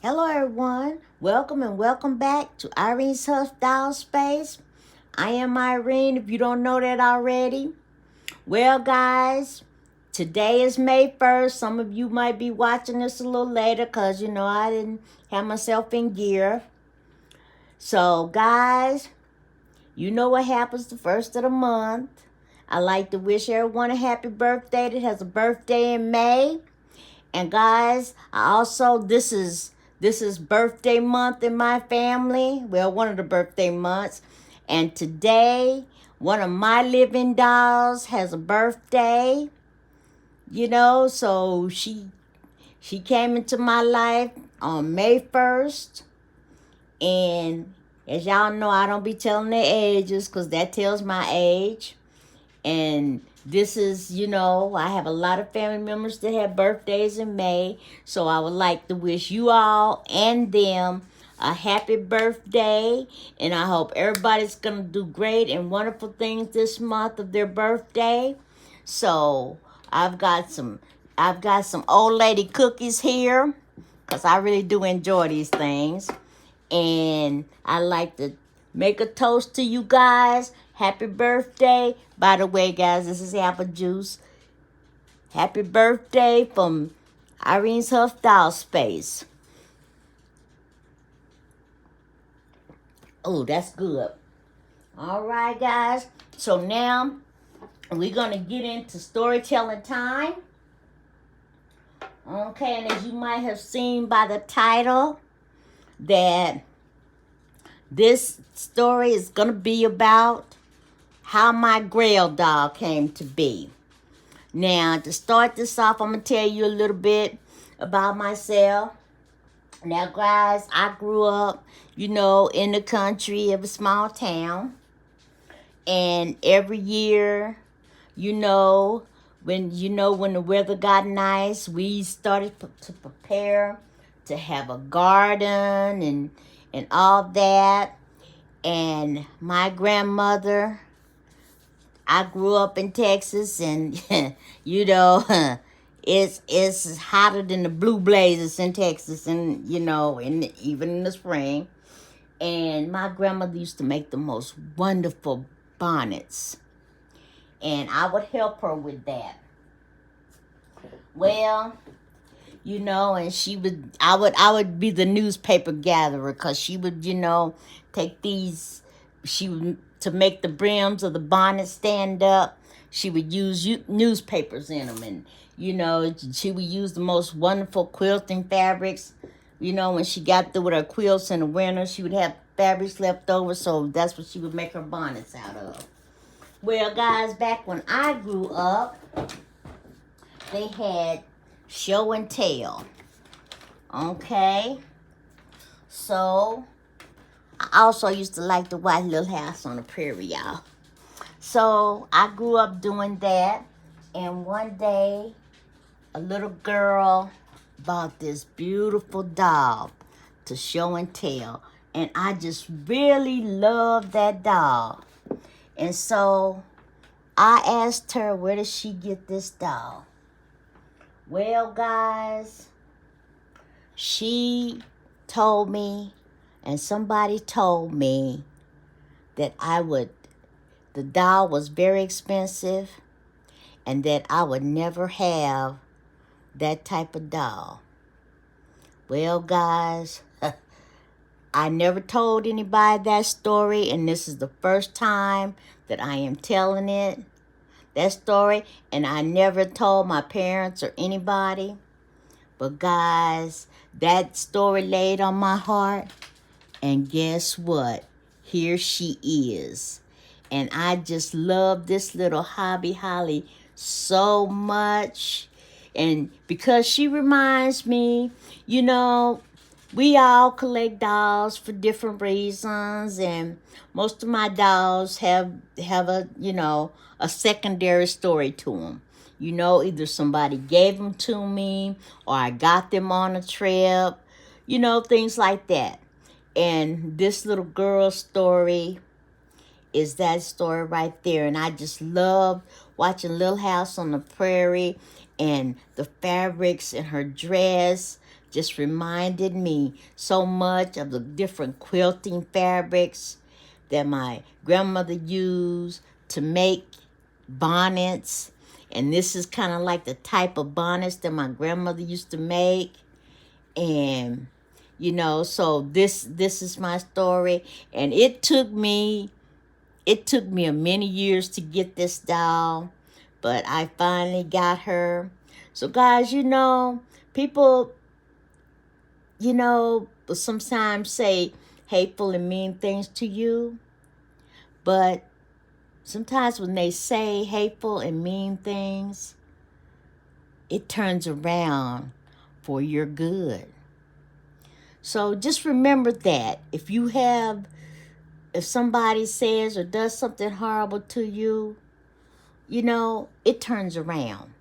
Hello everyone, welcome and welcome back to Irene's Huff Doll Space. I am Irene, if you don't know that already. Well guys, today is May 1st. Some of you might be watching this a little later because I didn't have myself in gear. So guys, you know what happens the first of the month. I like to wish everyone a happy birthday that has a birthday in May. And guys, this is birthday month in my family. Well, one of the birthday months. And today, one of my living dolls has a birthday. So she came into my life on May 1st. And as y'all know, I don't be telling their ages because that tells my age. And this is, I have a lot of family members that have birthdays in May. So I would like to wish you all and them a happy birthday. And I hope everybody's going to do great and wonderful things this month of their birthday. So I've got some old lady cookies here because I really do enjoy these things. And I like to make a toast to you guys. Happy birthday. By the way, guys, this is apple juice. Happy birthday from Irene's Huff Doll Space. Oh, that's good. All right, guys. So now we're going to get into storytelling time. Okay, and as you might have seen by the title, that this story is going to be about how my Grail doll came to be. Now, to start this off, I'm going to tell you a little bit about myself. Now, guys, I grew up, in the country of a small town. And every year, when the weather got nice, we started to prepare to have a garden and all that. And my grandmother, I grew up in Texas, and it's hotter than the blue blazes in Texas, and even in the spring. And my grandmother used to make the most wonderful bonnets, and I would help her with that. Well, and I would be the newspaper gatherer because she would, take these, to make the brims of the bonnet stand up, she would use newspapers in them. And, she would use the most wonderful quilting fabrics. When she got through with her quilts in the winter, she would have fabrics left over. So that's what she would make her bonnets out of. Well, guys, back when I grew up, they had show and tell. Okay? So I also used to like to watch Little House on the Prairie, y'all. So I grew up doing that. And one day, a little girl bought this beautiful doll to show and tell. And I just really loved that doll. And so I asked her, where did she get this doll? Well, guys, she told me, and somebody told me that the doll was very expensive and that I would never have that type of doll. Well, guys, I never told anybody that story, and this is the first time that I am telling that story, and I never told my parents or anybody. But guys, that story laid on my heart. And guess what? Here she is. And I just love this little Hobbie Holly so much. And because she reminds me, we all collect dolls for different reasons. And most of my dolls have a secondary story to them. Either somebody gave them to me or I got them on a trip, things like that. And this little girl's story is that story right there. And I just love watching Little House on the Prairie and the fabrics in her dress, just reminded me so much of the different quilting fabrics that my grandmother used to make bonnets. And this is kind of like the type of bonnets that my grandmother used to make. And you know, so this is my story. And it took me a many years to get this doll, but I finally got her. So guys, you know, people, you know, sometimes say hateful and mean things to you, but sometimes when they say hateful and mean things, it turns around for your good. So just remember that if somebody says or does something horrible to you, you know, it turns around.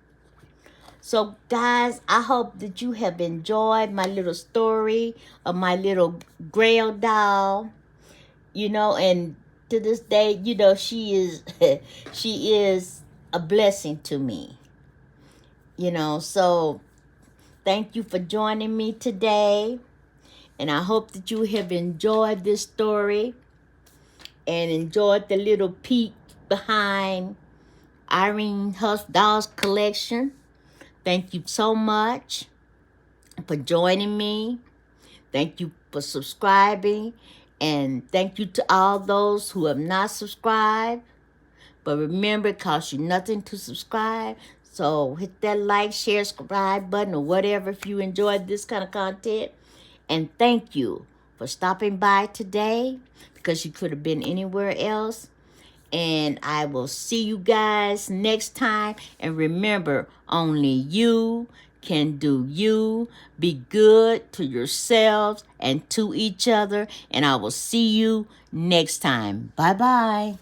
So guys, I hope that you have enjoyed my little story of my little Grail doll. You know, and to this day, you know, she is she is a blessing to me. You know, so thank you for joining me today. And I hope that you have enjoyed this story and enjoyed the little peek behind Irene Huss Dolls collection. Thank you so much for joining me. Thank you for subscribing. And thank you to all those who have not subscribed. But remember, it costs you nothing to subscribe. So hit that like, share, subscribe button or whatever if you enjoyed this kind of content. And thank you for stopping by today, because you could have been anywhere else. And I will see you guys next time. And remember, only you can do you. Be good to yourselves and to each other. And I will see you next time. Bye-bye.